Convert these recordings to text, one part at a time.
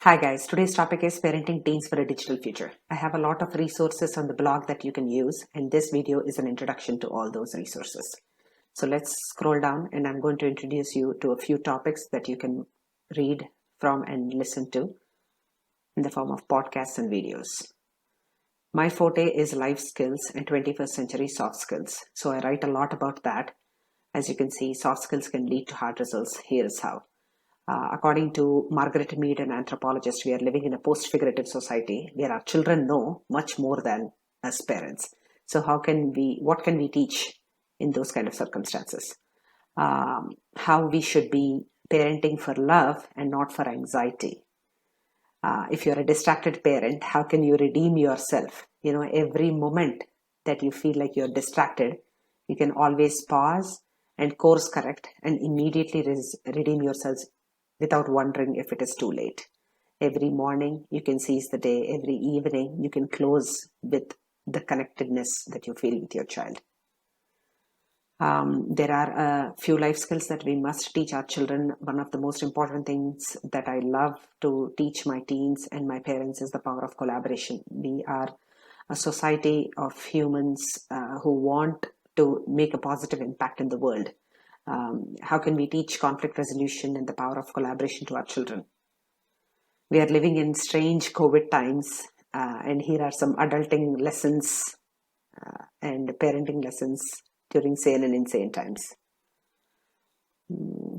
Hi guys, today's topic is parenting teens for a digital future. I have a lot of resources on the blog that you can use, and this video is an introduction to all those resources. So let's scroll down, and I'm going to introduce you to a few topics that you can read from and listen to in the form of podcasts and videos. My forte is life skills and 21st century soft skills, so I write a lot about that. As you can see, soft skills can lead to hard results. Here's how. According to Margaret Mead, an anthropologist, we are living in a post-figurative society where our children know much more than us parents. So what can we teach in those kind of circumstances? How we should be parenting for love and not for anxiety. If you're a distracted parent, how can you redeem yourself? Every moment that you feel like you're distracted, you can always pause and course correct and immediately redeem yourselves without wondering if it is too late. Every morning you can seize the day. Every evening you can close with the connectedness that you feel with your child. There are a few life skills that we must teach our children. One of the most important things that I love to teach my teens and my parents is the power of collaboration. We are a society of humans who want to make a positive impact in the world. How can we teach conflict resolution and the power of collaboration to our children? We are living in strange COVID times, and here are some adulting lessons and parenting lessons during sane and insane times.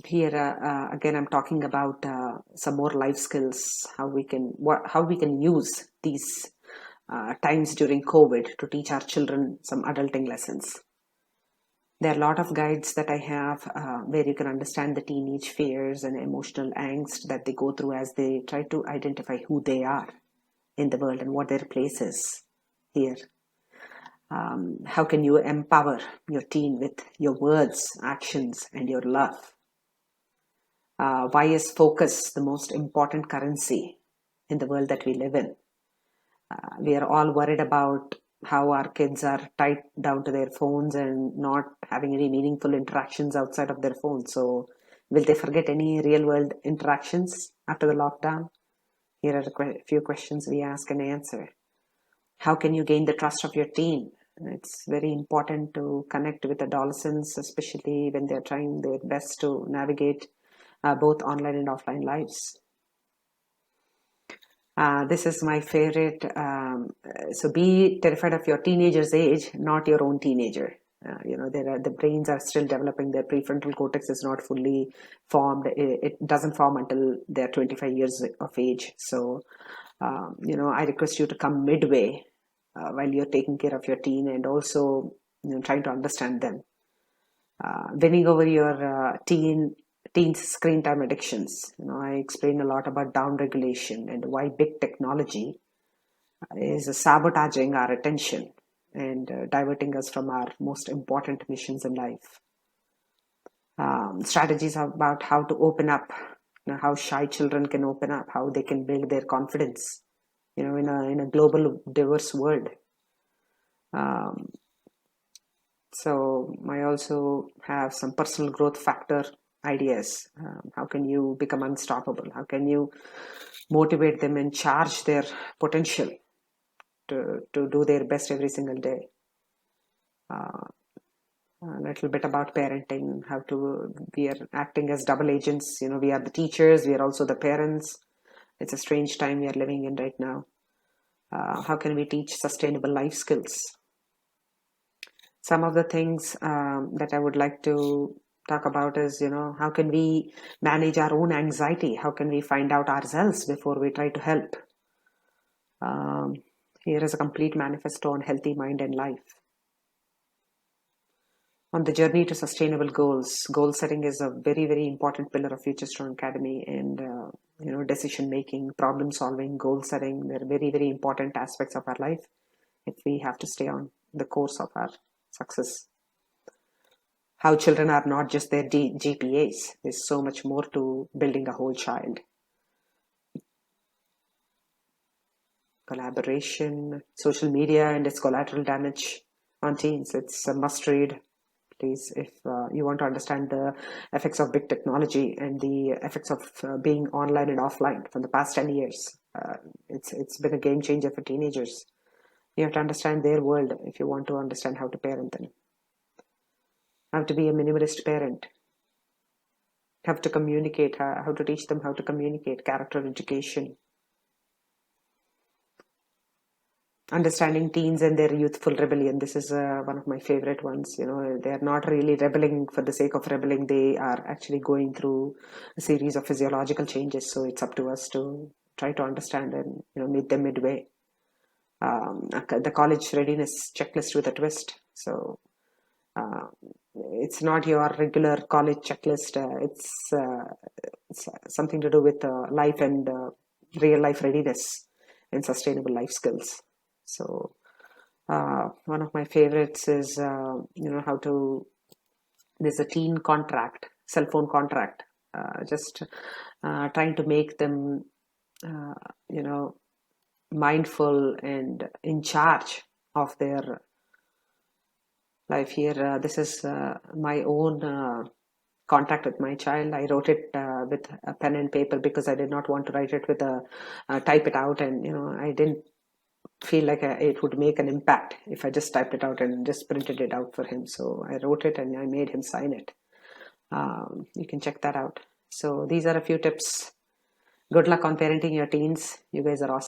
Here again, I'm talking about some more life skills, how we can use these times during COVID to teach our children some adulting lessons. There are a lot of guides that I have where you can understand the teenage fears and emotional angst that they go through as they try to identify who they are in the world and what their place is here. How can you empower your teen with your words, actions, and your love? Why is focus the most important currency in the world that we live in? We are all worried about how our kids are tied down to their phones and not having any meaningful interactions outside of their phones. So, will they forget any real world interactions after the lockdown? Here are a few questions we ask and answer. How can you gain the trust of your teen? It's very important to connect with adolescents, especially when they're trying their best to navigate both online and offline lives. This is my favorite. So be terrified of your teenager's age, not your own teenager. The brains are still developing. Their prefrontal cortex is not fully formed. It doesn't form until they're 25 years of age. So, I request you to come midway while you're taking care of your teen and also trying to understand them. Winning over your teens screen time addictions. I explain a lot about down regulation and why big technology is sabotaging our attention and diverting us from our most important missions in life. Strategies about how to open up, how shy children can open up, how they can build their confidence, in a global diverse world. So I also have some personal growth factor ideas. How can you become unstoppable? How can you motivate them and charge their potential to do their best every single day? A little bit about parenting, we are acting as double agents. We are the teachers, we are also the parents. It's a strange time we are living in right now. How can we teach sustainable life skills? Some of the things that I would like to talk about is, how can we manage our own anxiety? How can we find out ourselves before we try to help? Here is a complete manifesto on healthy mind and life. On the journey to sustainable goals, goal setting is a very, very important pillar of Future Strong Academy, and decision making, problem solving, goal setting, they're very, very important aspects of our life if we have to stay on the course of our success. How children are not just their GPAs. There's so much more to building a whole child. Collaboration, social media and its collateral damage on teens. It's a must read. please, if you want to understand the effects of big technology and the effects of being online and offline from the past 10 years. It's been a game changer for teenagers. You have to understand their world if you want to understand how to parent them. How to be a minimalist parent. How to communicate, how to teach them how to communicate, character education. Understanding teens and their youthful rebellion. This is one of my favorite ones. They're not really rebelling for the sake of rebelling. They are actually going through a series of physiological changes. So it's up to us to try to understand and meet them midway. The college readiness checklist with a twist. So it's not your regular college checklist. It's something to do with life and real life readiness and sustainable life skills. So one of my favorites is there's a teen contract, cell phone contract, just trying to make them mindful and in charge of their life. Here this is my own contract with my child. I wrote it with a pen and paper because I did not want to write it with type it out, and I didn't feel like it would make an impact if I just typed it out and just printed it out for him. So I wrote it and I made him sign it. You can check that out. So these are a few tips. Good luck on parenting your teens. You guys are awesome.